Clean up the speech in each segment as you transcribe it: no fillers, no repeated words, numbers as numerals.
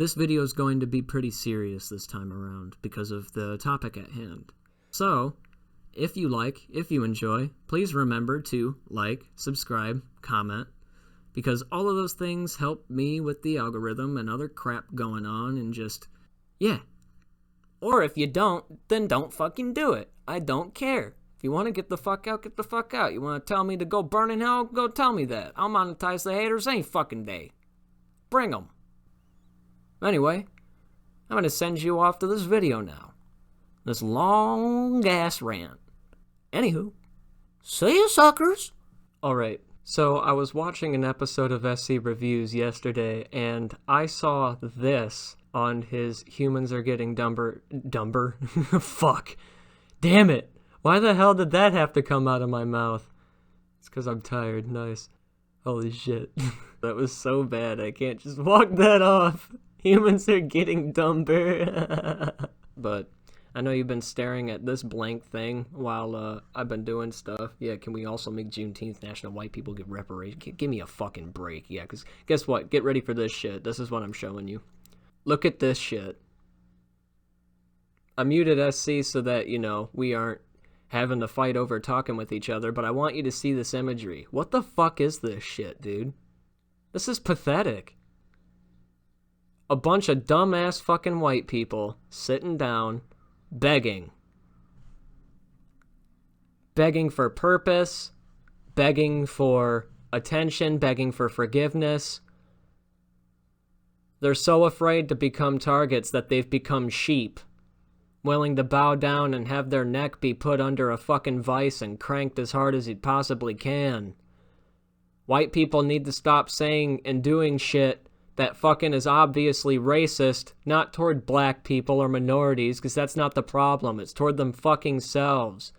This video is going to be pretty serious this time around because of the topic at hand. So, if you enjoy, please remember to like, subscribe, comment, because all of those things help me with the algorithm and other crap going on and just, yeah. Or if you don't, then don't fucking do it. I don't care. If you want to get the fuck out, get the fuck out. You want to tell me to go burn in hell, go tell me that. I'll monetize the haters any fucking day. Bring them. Anyway, I'm going to send you off to this video now. This long-ass rant. Anywho, see you suckers! Alright, so I was watching an episode of SC Reviews yesterday, and I saw this on his Humans Are Getting Dumber? Fuck. Damn it! Why the hell did that have to come out of my mouth? It's because I'm tired. Nice. Holy shit. That was so bad, I can't just walk that off. Humans are getting dumber. But I know you've been staring at this blank thing while I've been doing stuff. Yeah, can we also make Juneteenth National White People Get Reparations? Give me a fucking break. Yeah, because guess what? Get ready for this shit. This is what I'm showing you. Look at this shit. I muted SC so that, you know, we aren't having to fight over talking with each other, but I want you to see this imagery. What the fuck is this shit, dude? This is pathetic. A bunch of dumbass fucking white people sitting down, begging. Begging for purpose, begging for attention, begging for forgiveness. They're so afraid to become targets that they've become sheep, willing to bow down and have their neck be put under a fucking vice and cranked as hard as it possibly can. White people need to stop saying and doing shit that fucking is obviously racist, not toward black people or minorities, because that's not the problem. It's toward them fucking selves.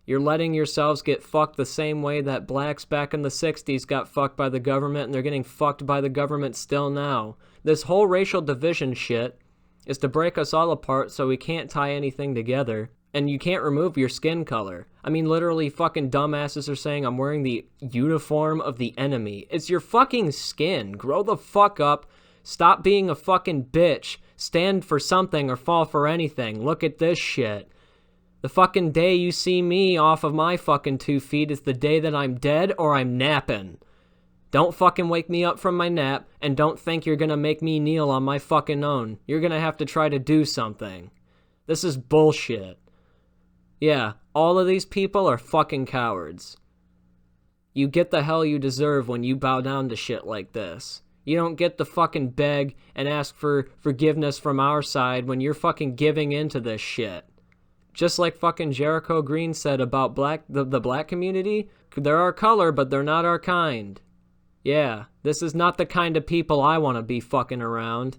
You're letting yourselves get fucked the same way that blacks back in the 60s got fucked by the government, and they're getting fucked by the government still now. This whole racial division shit is to break us all apart so we can't tie anything together, and you can't remove your skin color. I mean, literally fucking dumbasses are saying I'm wearing the uniform of the enemy. It's your fucking skin. Grow the fuck up. Stop being a fucking bitch. Stand for something or fall for anything. Look at this shit. The fucking day you see me off of my fucking 2 feet is the day that I'm dead or I'm napping. Don't fucking wake me up from my nap, and don't think you're gonna make me kneel on my fucking own. You're gonna have to try to do something. This is bullshit. Yeah, all of these people are fucking cowards. You get the hell you deserve when you bow down to shit like this. You don't get to fucking beg and ask for forgiveness from our side when you're fucking giving into this shit. Just like fucking Jericho Green said about the black community, they're our color, but they're not our kind. Yeah, this is not the kind of people I want to be fucking around.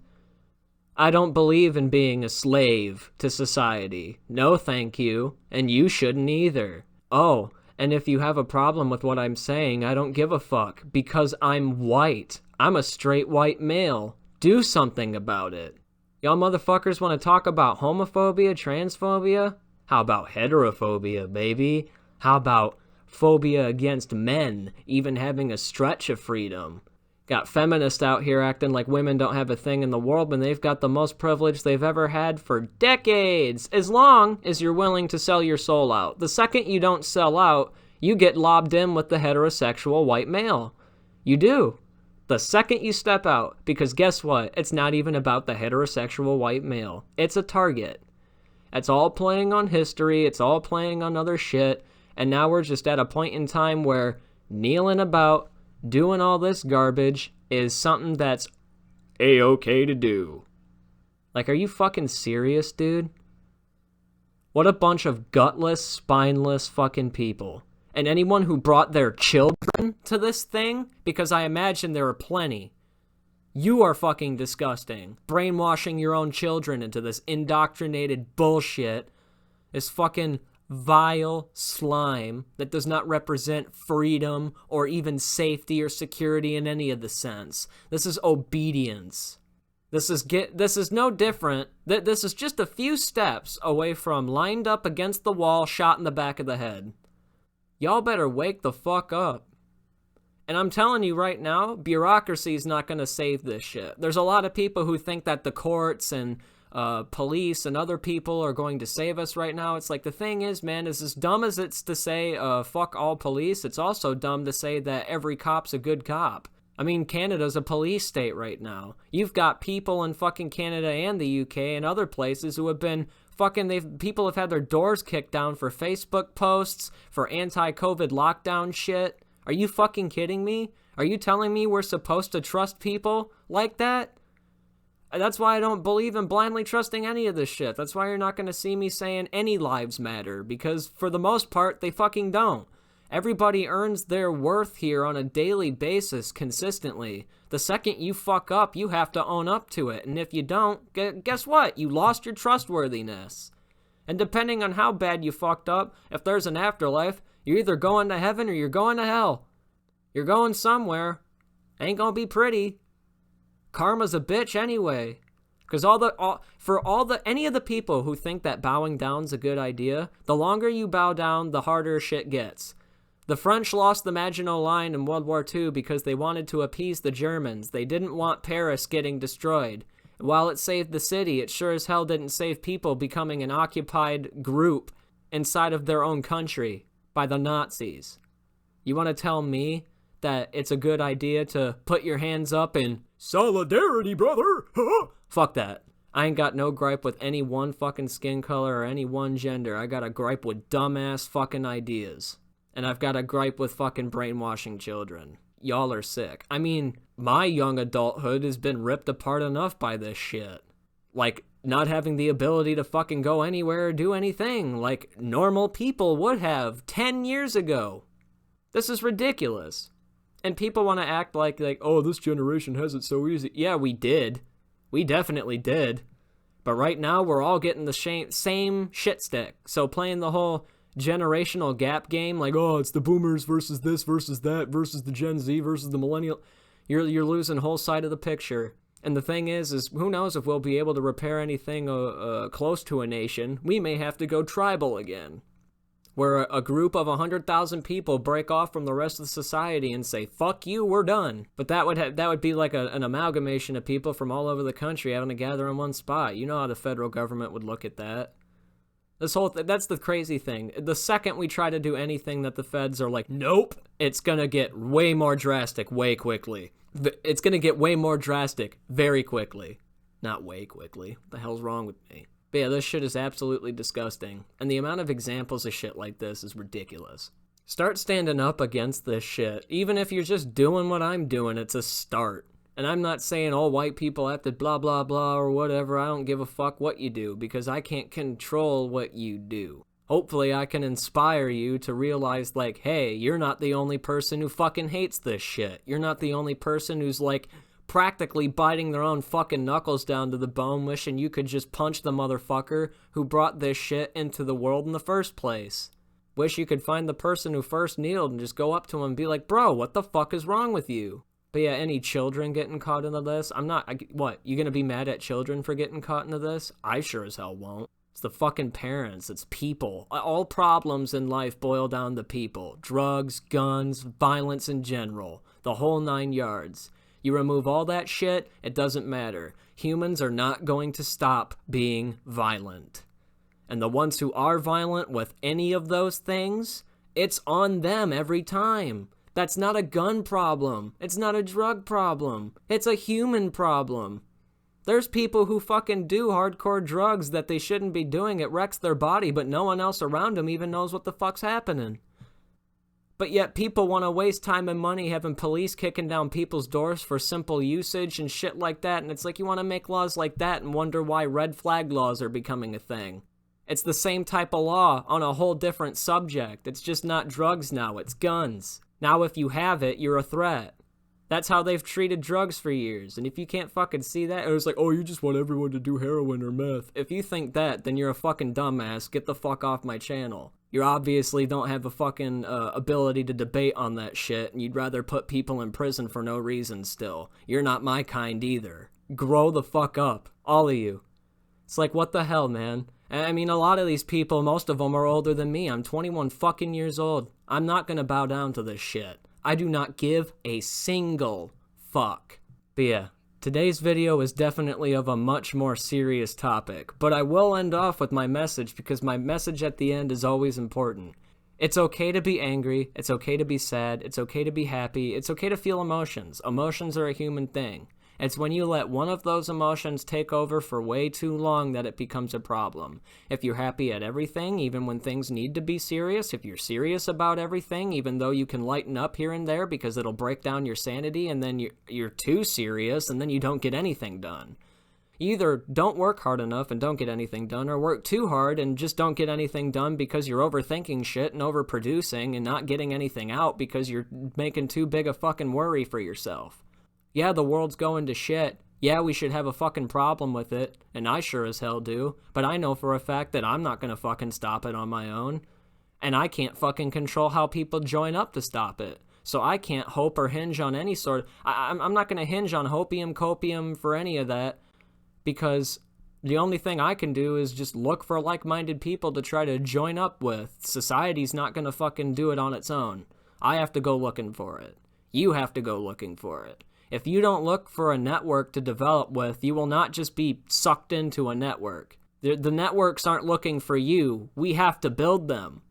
I don't believe in being a slave to society. No, thank you. And you shouldn't either. Oh, and if you have a problem with what I'm saying, I don't give a fuck. Because I'm white. I'm a straight white male. Do something about it. Y'all motherfuckers want to talk about homophobia, transphobia? How about heterophobia, baby? How about phobia against men, even having a stretch of freedom? Got feminists out here acting like women don't have a thing in the world when they've got the most privilege they've ever had for decades, as long as you're willing to sell your soul out. The second you don't sell out, you get lobbed in with the heterosexual white male. You do. The second you step out, because guess what? It's not even about the heterosexual white male. It's a target. It's all playing on history, it's all playing on other shit, and now we're just at a point in time where kneeling about, doing all this garbage is something that's A-okay to do. Like, are you fucking serious, dude? What a bunch of gutless, spineless fucking people. And anyone who brought their children to this thing, because I imagine there are plenty. You are fucking disgusting. Brainwashing your own children into this indoctrinated bullshit. This fucking vile slime that does not represent freedom or even safety or security in any of the sense. This is obedience. This is no different. This is just a few steps away from lined up against the wall, shot in the back of the head. Y'all better wake the fuck up. And I'm telling you right now, bureaucracy is not going to save this shit. There's a lot of people who think that the courts and police and other people are going to save us right now. It's like, the thing is, man, is as dumb as it's to say, fuck all police, it's also dumb to say that every cop's a good cop. I mean, Canada's a police state right now. You've got people in fucking Canada and the UK and other places who have been people have had their doors kicked down for Facebook posts, for anti-COVID lockdown shit. Are you fucking kidding me? Are you telling me we're supposed to trust people like that? That's why I don't believe in blindly trusting any of this shit. That's why you're not going to see me saying any lives matter, because for the most part, they fucking don't. Everybody earns their worth here on a daily basis consistently. The second you fuck up, you have to own up to it. And if you don't, guess what? You lost your trustworthiness. And depending on how bad you fucked up, if there's an afterlife, you're either going to heaven or you're going to hell. You're going somewhere. Ain't gonna be pretty. Karma's a bitch anyway. Because any of the people who think that bowing down's a good idea, the longer you bow down, the harder shit gets. The French lost the Maginot Line in World War II because they wanted to appease the Germans. They didn't want Paris getting destroyed. And while it saved the city, it sure as hell didn't save people becoming an occupied group inside of their own country by the Nazis. You want to tell me that it's a good idea to put your hands up in solidarity, brother? Fuck that. I ain't got no gripe with any one fucking skin color or any one gender. I got a gripe with dumbass fucking ideas. And I've got a gripe with fucking brainwashing children. Y'all are sick. I mean, my young adulthood has been ripped apart enough by this shit. Like, not having the ability to fucking go anywhere or do anything like normal people would have 10 years ago. This is ridiculous. And people want to act like, oh, this generation has it so easy. Yeah, we did. We definitely did. But right now, we're all getting the same shit stick. So playing the whole generational gap game, like, oh, it's the boomers versus this versus that versus the Gen Z versus the millennial. You're losing whole side of the picture. And the thing is who knows if we'll be able to repair anything close to a nation. We may have to go tribal again, where a group of 100,000 people break off from the rest of society and say, fuck you, we're done. But that would be like an amalgamation of people from all over the country having to gather in one spot. You know how the federal government would look at that. That's the crazy thing. The second we try to do anything that the feds are like, nope, it's gonna get way more drastic way quickly. It's gonna get way more drastic very quickly. Not way quickly. What the hell's wrong with me? But yeah, this shit is absolutely disgusting. And the amount of examples of shit like this is ridiculous. Start standing up against this shit. Even if you're just doing what I'm doing, it's a start. And I'm not saying all white people have to blah, blah, blah, or whatever. I don't give a fuck what you do, because I can't control what you do. Hopefully I can inspire you to realize, like, hey, you're not the only person who fucking hates this shit. You're not the only person who's, like, practically biting their own fucking knuckles down to the bone, wishing you could just punch the motherfucker who brought this shit into the world in the first place. Wish you could find the person who first kneeled and just go up to him and be like, bro, what the fuck is wrong with you? But yeah, any children getting caught into this? What, you gonna be mad at children for getting caught into this? I sure as hell won't. It's the fucking parents, it's people. All problems in life boil down to people. Drugs, guns, violence in general. The whole 9 yards. You remove all that shit, it doesn't matter. Humans are not going to stop being violent. And the ones who are violent with any of those things, it's on them every time. That's not a gun problem. It's not a drug problem. It's a human problem. There's people who fucking do hardcore drugs that they shouldn't be doing. It wrecks their body, but no one else around them even knows what the fuck's happening. But yet people want to waste time and money having police kicking down people's doors for simple usage and shit like that, and it's like you want to make laws like that and wonder why red flag laws are becoming a thing. It's the same type of law on a whole different subject. It's just not drugs now, it's guns. Now if you have it, you're a threat. That's how they've treated drugs for years. And if you can't fucking see that, it's like, oh, you just want everyone to do heroin or meth. If you think that, then you're a fucking dumbass. Get the fuck off my channel. You obviously don't have a fucking ability to debate on that shit, and you'd rather put people in prison for no reason still. You're not my kind either. Grow the fuck up. All of you. It's like, what the hell, man? I mean, a lot of these people, most of them are older than me. I'm 21 fucking years old. I'm not gonna bow down to this shit. I do not give a single fuck. But yeah, today's video is definitely of a much more serious topic, but I will end off with my message because my message at the end is always important. It's okay to be angry, it's okay to be sad, it's okay to be happy, it's okay to feel emotions. Emotions are a human thing. It's when you let one of those emotions take over for way too long that it becomes a problem. If you're happy at everything, even when things need to be serious, if you're serious about everything, even though you can lighten up here and there because it'll break down your sanity, and then you're too serious and then you don't get anything done. You either don't work hard enough and don't get anything done, or work too hard and just don't get anything done because you're overthinking shit and overproducing and not getting anything out because you're making too big a fucking worry for yourself. Yeah, the world's going to shit. Yeah, we should have a fucking problem with it, and I sure as hell do, but I know for a fact that I'm not gonna fucking stop it on my own, and I can't fucking control how people join up to stop it. So I can't hope or hinge on any sort of... I'm not gonna hinge on hopium, copium for any of that, because the only thing I can do is just look for like-minded people to try to join up with. Society's not gonna fucking do it on its own. I have to go looking for it. You have to go looking for it. If you don't look for a network to develop with, you will not just be sucked into a network. The networks aren't looking for you. We have to build them.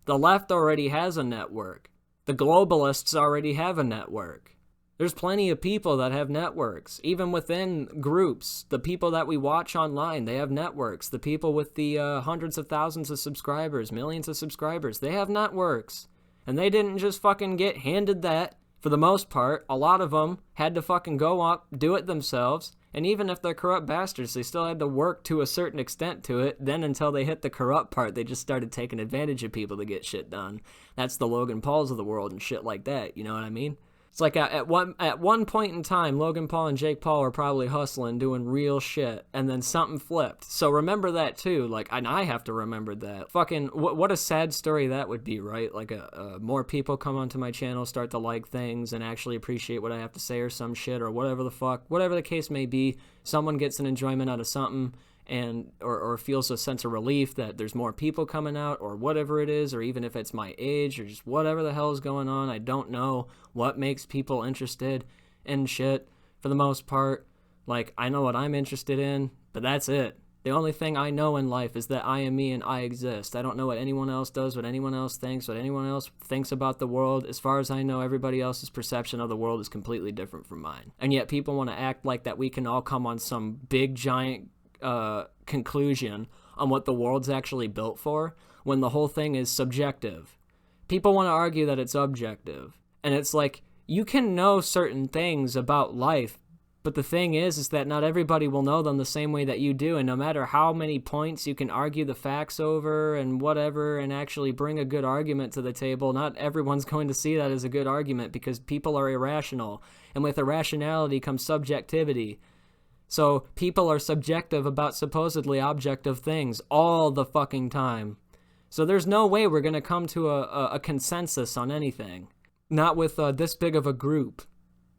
The left already has a network. The globalists already have a network. There's plenty of people that have networks. Even within groups, the people that we watch online, they have networks. The people with the hundreds of thousands of subscribers, millions of subscribers, they have networks. And they didn't just fucking get handed that. For the most part, a lot of them had to fucking go up, do it themselves, and even if they're corrupt bastards, they still had to work to a certain extent to it. Then until they hit the corrupt part, they just started taking advantage of people to get shit done. That's the Logan Pauls of the world and shit like that, you know what I mean? It's like at one point in time, Logan Paul and Jake Paul were probably hustling, doing real shit, and then something flipped. So remember that too, like, and I have to remember that. Fucking, what a sad story that would be, right? Like, more people come onto my channel, start to like things, and actually appreciate what I have to say or some shit, or whatever the fuck, whatever the case may be, someone gets an enjoyment out of something, and or feels a sense of relief that there's more people coming out, or whatever it is, or even if it's my age, or just whatever the hell is going on. I don't know what makes people interested in shit for the most part. Like, I know what I'm interested in, but that's it. The only thing I know in life is that I am me and I exist. I don't know what anyone else does, what anyone else thinks, what anyone else thinks about the world. As far as I know, everybody else's perception of the world is completely different from mine. And yet people want to act like that we can all come on some big giant conclusion on what the world's actually built for, when the whole thing is subjective. People want to argue that it's objective, and it's like, you can know certain things about life, but the thing is that not everybody will know them the same way that you do, and no matter how many points you can argue the facts over and whatever and actually bring a good argument to the table, not everyone's going to see that as a good argument, because people are irrational, and with irrationality comes subjectivity. So people are subjective about supposedly objective things all the fucking time. So there's no way we're going to come to a consensus on anything. Not with this big of a group.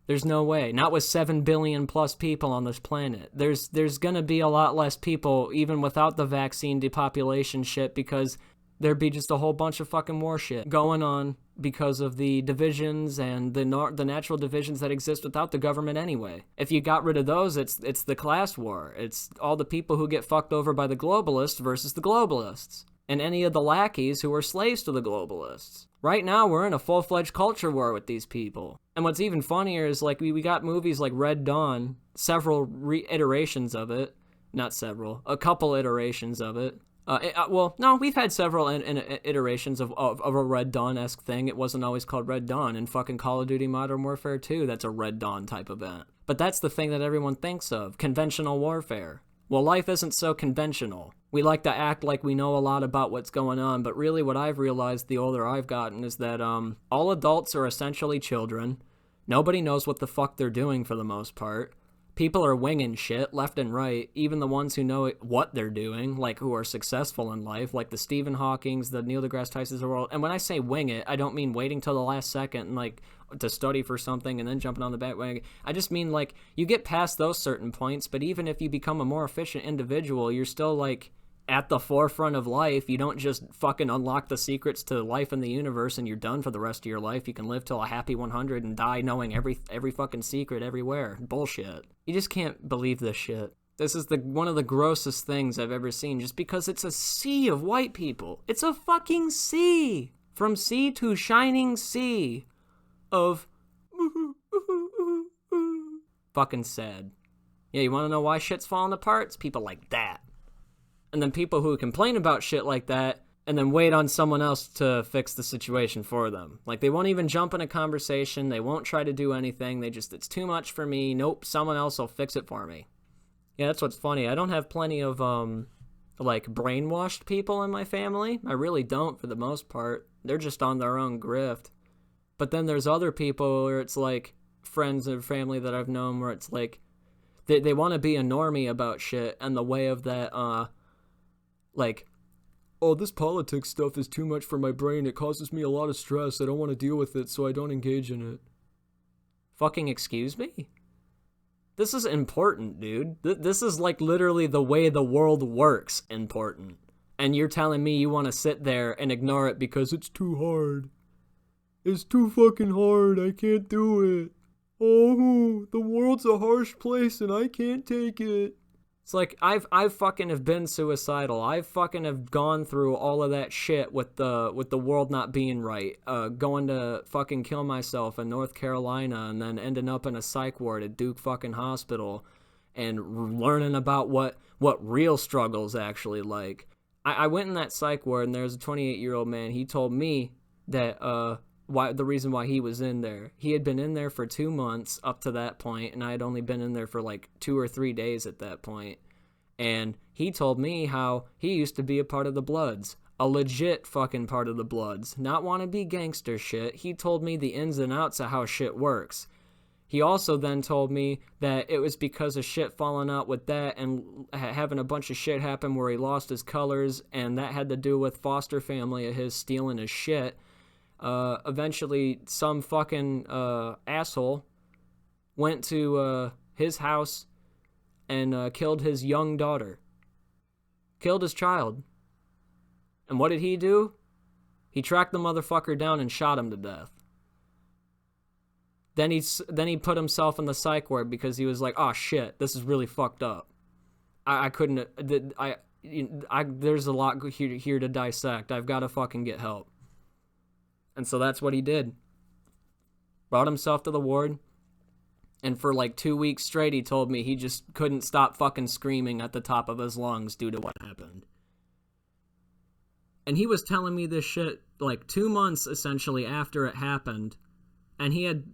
There's no way. Not with 7 billion plus people on this planet. There's going to be a lot less people even without the vaccine depopulation shit, because there'd be just a whole bunch of fucking war shit going on because of the divisions and the natural divisions that exist without the government anyway. If you got rid of those, it's the class war. It's all the people who get fucked over by the globalists versus the globalists, and any of the lackeys who are slaves to the globalists. Right now, we're in a full-fledged culture war with these people. And what's even funnier is, like, we got movies like Red Dawn, several iterations of it. Not several, a couple iterations of it. Well, no, we've had several iterations of a Red Dawn-esque thing. It wasn't always called Red Dawn. In fucking Call of Duty Modern Warfare 2, that's a Red Dawn type event. But that's the thing that everyone thinks of, conventional warfare. Well, life isn't so conventional. We like to act like we know a lot about what's going on, but really what I've realized the older I've gotten is that all adults are essentially children. Nobody knows what the fuck they're doing for the most part. People are winging shit left and right, even the ones who know what they're doing, like who are successful in life, like the Stephen Hawkings, the Neil deGrasse Tysons of the world. And when I say wing it, I don't mean waiting till the last second and like to study for something and then jumping on the bandwagon. I just mean like you get past those certain points, but even if you become a more efficient individual, you're still like at the forefront of life. You don't just fucking unlock the secrets to life in the universe and you're done for the rest of your life. You can live till a happy 100 and die knowing every fucking secret everywhere. Bullshit. You just can't believe this shit. This is one of the grossest things I've ever seen, just because it's a sea of white people. It's a fucking sea. From sea to shining sea of fucking sad. Yeah, you want to know why shit's falling apart? It's people like that. And then people who complain about shit like that and then wait on someone else to fix the situation for them. Like, they won't even jump in a conversation. They won't try to do anything. It's too much for me. Nope, someone else will fix it for me. Yeah, that's what's funny. I don't have plenty of, like, brainwashed people in my family. I really don't, for the most part. They're just on their own grift. But then there's other people where it's, like, friends or family that I've known where it's, like, they want to be a normie about shit, and the way of that, like, oh, this politics stuff is too much for my brain. It causes me a lot of stress. I don't want to deal with it, so I don't engage in it. Fucking excuse me? This is important, dude. This is, like, literally the way the world works important. And you're telling me you want to sit there and ignore it because it's too hard. It's too fucking hard. I can't do it. Oh, the world's a harsh place and I can't take it. It's like, I've fucking have been suicidal. I've fucking have gone through all of that shit with the world not being right. Going to fucking kill myself in North Carolina and then ending up in a psych ward at Duke fucking Hospital and learning about what real struggle's actually like. I went in that psych ward and there's a 28-year-old man. He told me that, the reason why he was in there. He had been in there for 2 months up to that point, and I had only been in there for like 2 or 3 days at that point. And he told me how he used to be a part of the Bloods. A legit fucking part of the Bloods. Not wannabe gangster shit. He told me the ins and outs of how shit works. He also then told me that it was because of shit falling out with that and having a bunch of shit happen where he lost his colors, and that had to do with foster family of his stealing his shit. Eventually some fucking asshole went to his house and killed his young daughter. Killed his child. And what did he do? He tracked the motherfucker down and shot him to death. Then he put himself in the psych ward because he was like, oh shit, this is really fucked up. I couldn't, there's a lot here to dissect. I've got to fucking get help. And so that's what he did. Brought himself to the ward. And for like 2 weeks straight, he told me he just couldn't stop fucking screaming at the top of his lungs due to what happened. And he was telling me this shit like 2 months essentially after it happened. And he had,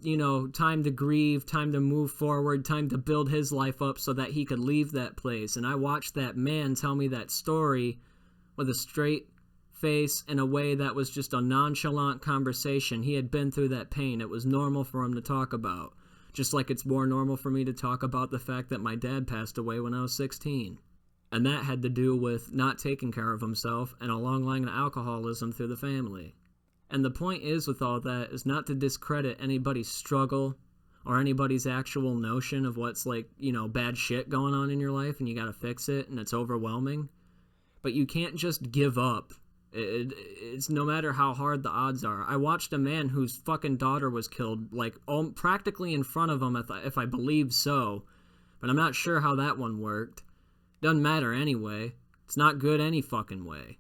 time to grieve, time to move forward, time to build his life up so that he could leave that place. And I watched that man tell me that story with a straight face in a way that was just a nonchalant conversation. He had been through that pain. It was normal for him to talk about. Just like it's more normal for me to talk about the fact that my dad passed away when I was 16. And that had to do with not taking care of himself and a long line of alcoholism through the family. And the point is with all that is not to discredit anybody's struggle or anybody's actual notion of what's like, bad shit going on in your life and you gotta fix it and it's overwhelming. But you can't just give up. It's no matter how hard the odds are. I watched a man whose fucking daughter was killed, like, practically in front of him, if I believe so. But I'm not sure how that one worked. Doesn't matter anyway. It's not good any fucking way.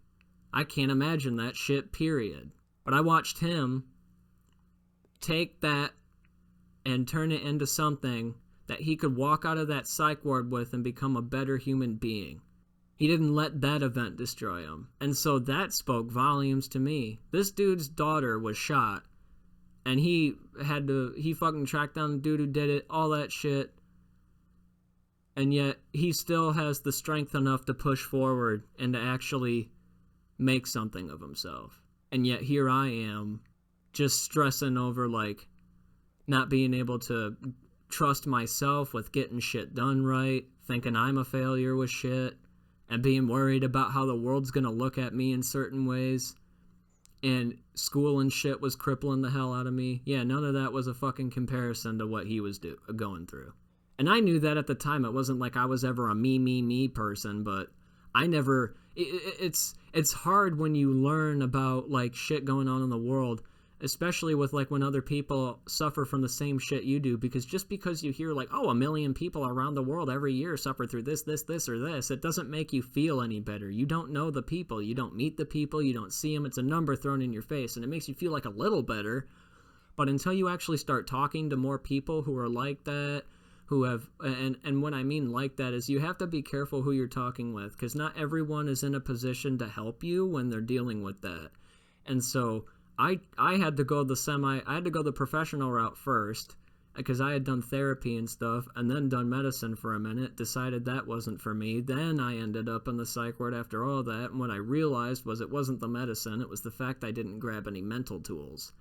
I can't imagine that shit, period. But I watched him take that and turn it into something that he could walk out of that psych ward with and become a better human being. He didn't let that event destroy him. And so that spoke volumes to me. This dude's daughter was shot. And he fucking tracked down the dude who did it, all that shit. And yet, he still has the strength enough to push forward and to actually make something of himself. And yet, here I am, just stressing over, like, not being able to trust myself with getting shit done right, thinking I'm a failure with shit. And being worried about how the world's gonna look at me in certain ways. And school and shit was crippling the hell out of me. Yeah, none of that was a fucking comparison to what he was going through. And I knew that at the time. It wasn't like I was ever a me person, but I never it's hard when you learn about like shit going on in the world, especially with like when other people suffer from the same shit you do, because just because you hear like, oh, 1 million people around the world every year suffer through this, or this, it doesn't make you feel any better. You don't know the people, you don't meet the people, you don't see them. It's a number thrown in your face, and it makes you feel like a little better. But until you actually start talking to more people who are like that, who have, and what I mean like that is you have to be careful who you're talking with, because not everyone is in a position to help you when they're dealing with that. And so I had to go the professional route first, because I had done therapy and stuff, and then done medicine for a minute, decided that wasn't for me. Then I ended up in the psych ward after all that, and what I realized was it wasn't the medicine, it was the fact I didn't grab any mental tools.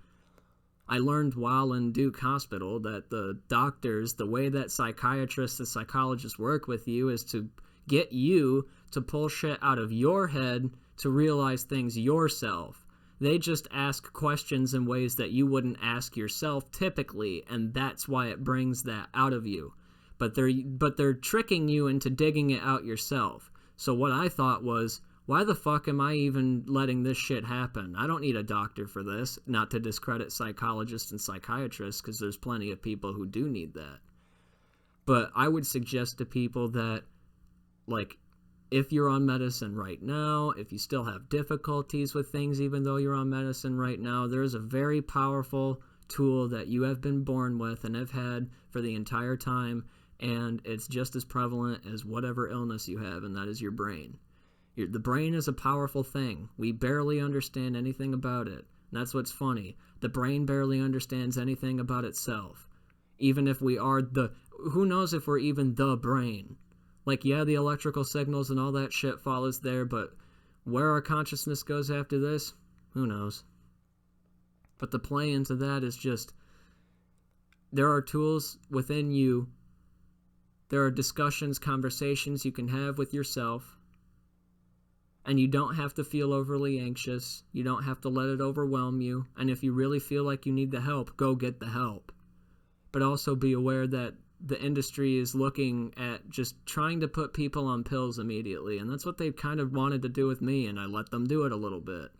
I learned while in Duke Hospital that the doctors, the way that psychiatrists and psychologists work with you is to get you to pull shit out of your head to realize things yourself. They just ask questions in ways that you wouldn't ask yourself typically, and that's why it brings that out of you. But they're tricking you into digging it out yourself. So what I thought was, why the fuck am I even letting this shit happen? I don't need a doctor for this. Not to discredit psychologists and psychiatrists, because there's plenty of people who do need that. But I would suggest to people that, like, if you're on medicine right now, if you still have difficulties with things even though you're on medicine right now, there's a very powerful tool that you have been born with and have had for the entire time, and it's just as prevalent as whatever illness you have, and that is your brain. The brain is a powerful thing. We barely understand anything about it. And that's what's funny. The brain barely understands anything about itself. Even if we are who knows if we're even the brain? Like, yeah, the electrical signals and all that shit follows there, but where our consciousness goes after this, who knows? But the play into that is just, there are tools within you. There are discussions, conversations you can have with yourself. And you don't have to feel overly anxious. You don't have to let it overwhelm you. And if you really feel like you need the help, go get the help. But also be aware that the industry is looking at just trying to put people on pills immediately. And that's what they kind of wanted to do with me, and I let them do it a little bit.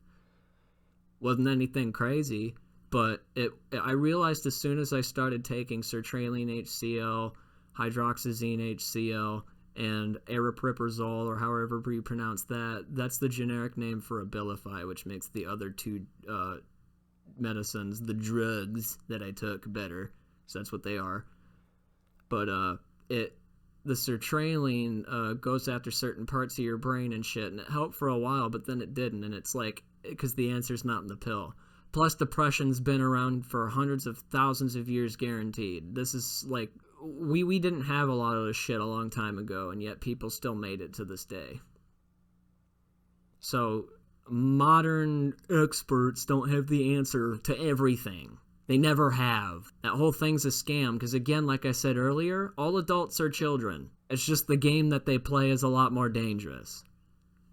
Wasn't anything crazy, but I realized as soon as I started taking sertraline HCl, hydroxyzine HCl, and aripiprazole, or however you pronounce that, that's the generic name for Abilify, which makes the other two medicines, the drugs that I took, better. So that's what they are. But the sertraline goes after certain parts of your brain and shit, and it helped for a while, but then it didn't, and it's like, because the answer's not in the pill. Plus, depression's been around for hundreds of thousands of years guaranteed. This is like, we didn't have a lot of this shit a long time ago, and yet people still made it to this day. So, modern experts don't have the answer to everything. They never have. That whole thing's a scam, because again, like I said earlier, all adults are children. It's just the game that they play is a lot more dangerous.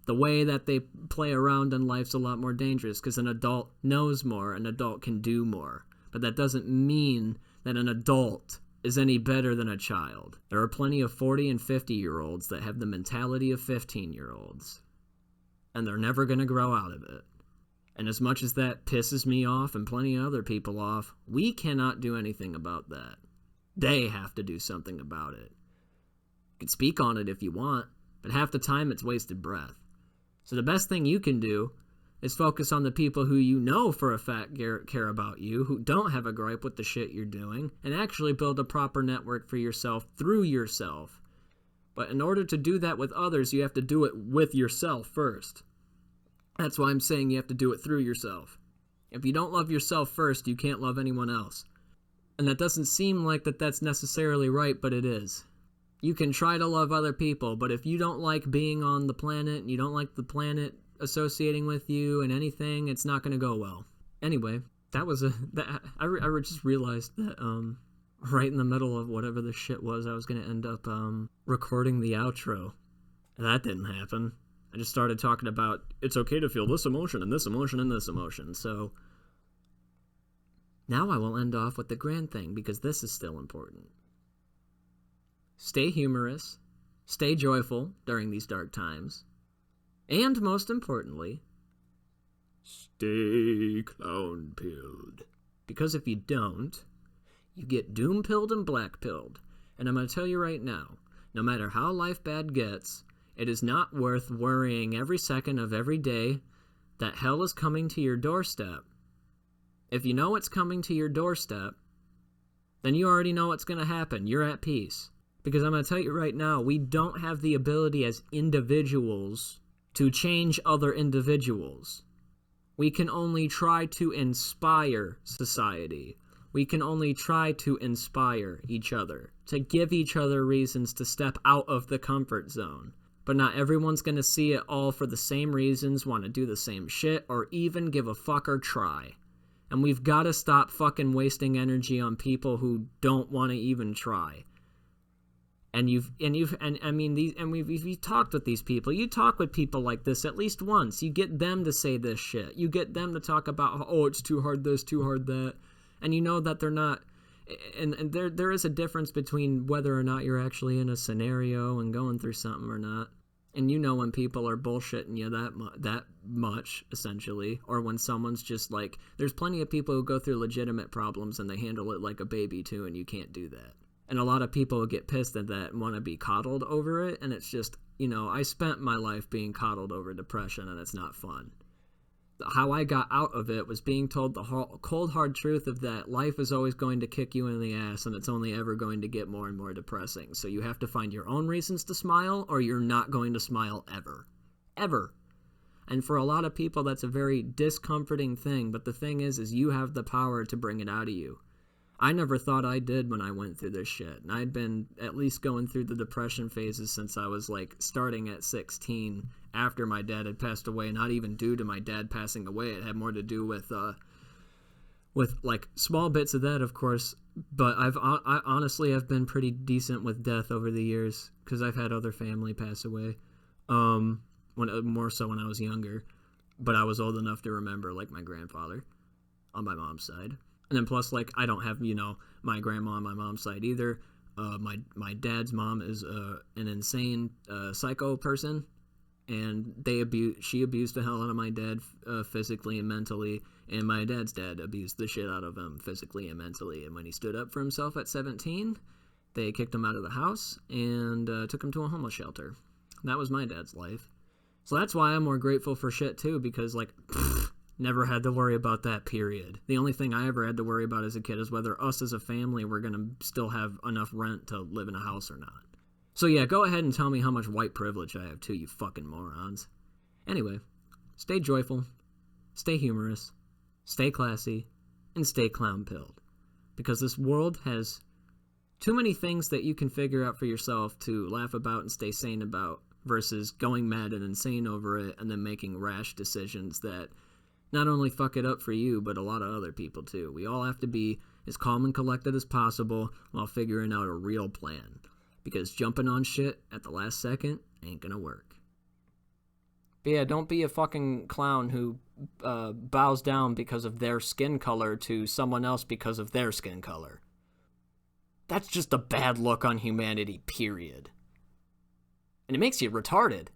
The way that they play around in life's a lot more dangerous, because an adult knows more, an adult can do more. But that doesn't mean that an adult is any better than a child. There are plenty of 40 and 50-year-olds that have the mentality of 15-year-olds. And they're never going to grow out of it. And as much as that pisses me off and plenty of other people off, we cannot do anything about that. They have to do something about it. You can speak on it if you want, but half the time it's wasted breath. So the best thing you can do is focus on the people who you know for a fact care about you, who don't have a gripe with the shit you're doing, and actually build a proper network for yourself through yourself. But in order to do that with others, you have to do it with yourself first. That's why I'm saying you have to do it through yourself. If you don't love yourself first, you can't love anyone else. And that doesn't seem like that's necessarily right, but it is. You can try to love other people, but if you don't like being on the planet, and you don't like the planet associating with you and anything, it's not going to go well. Anyway, I just realized that right in the middle of whatever the shit was, I was going to end up recording the outro. That didn't happen. I just started talking about it's okay to feel this emotion and this emotion and this emotion. So now I will end off with the grand thing, because this is still important. Stay humorous. Stay joyful during these dark times. And most importantly, stay clown-pilled. Because if you don't, you get doom-pilled and black-pilled. And I'm going to tell you right now, no matter how life bad gets, it is not worth worrying every second of every day that hell is coming to your doorstep. If you know it's coming to your doorstep, then you already know what's going to happen. You're at peace. Because I'm going to tell you right now, we don't have the ability as individuals to change other individuals. We can only try to inspire society. We can only try to inspire each other, to give each other reasons to step out of the comfort zone. But not everyone's going to see it all for the same reasons, want to do the same shit, or even give a fuck or try. And we've got to stop fucking wasting energy on people who don't want to even try. We've talked with these people. You talk with people like this at least once. You get them to say this shit. You get them to talk about, oh, it's too hard this, too hard that. And you know that they're not, and there is a difference between whether or not you're actually in a scenario and going through something or not. And you know when people are bullshitting you that much, essentially, or when someone's just like, there's plenty of people who go through legitimate problems and they handle it like a baby too, and you can't do that. And a lot of people get pissed at that and want to be coddled over it, and it's just, I spent my life being coddled over depression, and it's not fun. How I got out of it was being told the cold, hard truth of that life is always going to kick you in the ass, and it's only ever going to get more and more depressing. So you have to find your own reasons to smile, or you're not going to smile ever. Ever. And for a lot of people, that's a very discomforting thing, but the thing is you have the power to bring it out of you. I never thought I did when I went through this shit. And I'd been at least going through the depression phases since I was starting at 16 after my dad had passed away. Not even due to my dad passing away. It had more to do with small bits of that, of course. But I honestly have been pretty decent with death over the years because I've had other family pass away. More so when I was younger. But I was old enough to remember my grandfather on my mom's side. And then plus, I don't have, my grandma on my mom's side either. My dad's mom is an insane psycho person, and she abused the hell out of my dad physically and mentally, and my dad's dad abused the shit out of him physically and mentally. And when he stood up for himself at 17, they kicked him out of the house and took him to a homeless shelter. That was my dad's life. So that's why I'm more grateful for shit, too, because, never had to worry about that, period. The only thing I ever had to worry about as a kid is whether us as a family were going to still have enough rent to live in a house or not. So yeah, go ahead and tell me how much white privilege I have too, you fucking morons. Anyway, stay joyful, stay humorous, stay classy, and stay clown-pilled. Because this world has too many things that you can figure out for yourself to laugh about and stay sane about versus going mad and insane over it and then making rash decisions that not only fuck it up for you, but a lot of other people too. We all have to be as calm and collected as possible while figuring out a real plan. Because jumping on shit at the last second ain't gonna work. But yeah, don't be a fucking clown who bows down because of their skin color to someone else because of their skin color. That's just a bad look on humanity, period. And it makes you retarded.